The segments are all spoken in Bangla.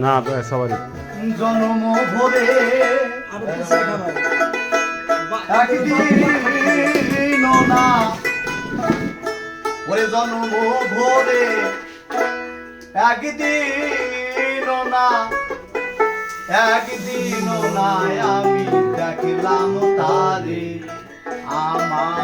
না সবারই জন্ম ভরে একদিন না ওরে জন্ম ভরে একদিন না আমি দেখলাম তারে আমার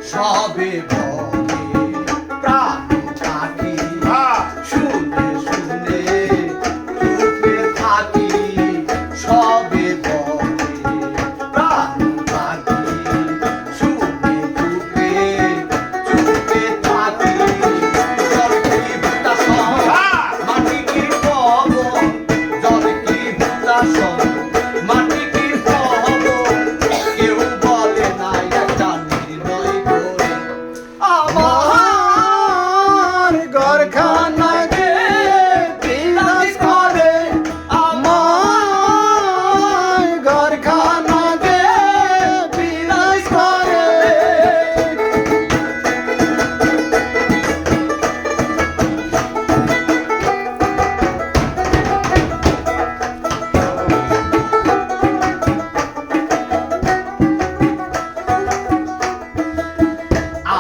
সবে প্রাণ পাখি শুনে শুনে চুপে থাকি সবে প্রাণ পাখি শুনে চুপে থাকি জল কি ভূতাসন মাটি কি পবন জল কি ভূতাসন মাটি কি পবন কেউ বলে না একটা নির্ণয় আমার ঘরখানা গে বিরাজ করে আমার ঘরখানা গে বিরাজ করে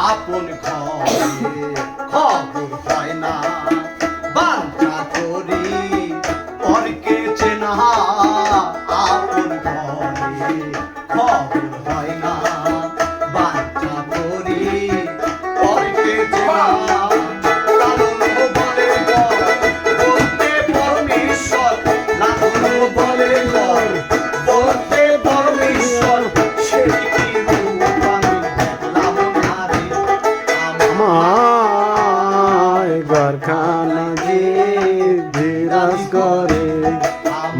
আপন ঘরে খবর হয় না বাঞ্ছা করি পরকে চেনা আপন ঘরে খবর হয় না বাঞ্ছা করি পরকে চেনা লালন বলে বলতে পরমেশ্বর লালন বলে বলতে পরমেশ্বর সেই কি রূপ আমি দেখলাম না রে আমার ঘরখানা যে বিরাজ করে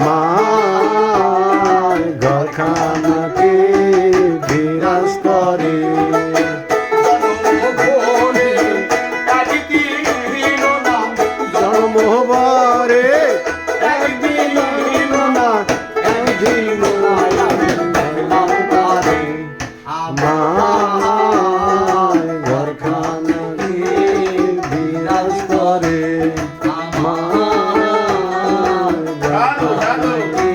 মার ঘরখানাকে বিরাজ করে জন্ম ভরে একদিন না একদিন আমার ঘরখানাকে বিরাজ করে আমার ঘরখানাকে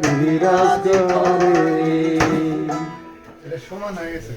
বিরাজ করে সমান হয়ে গেছে।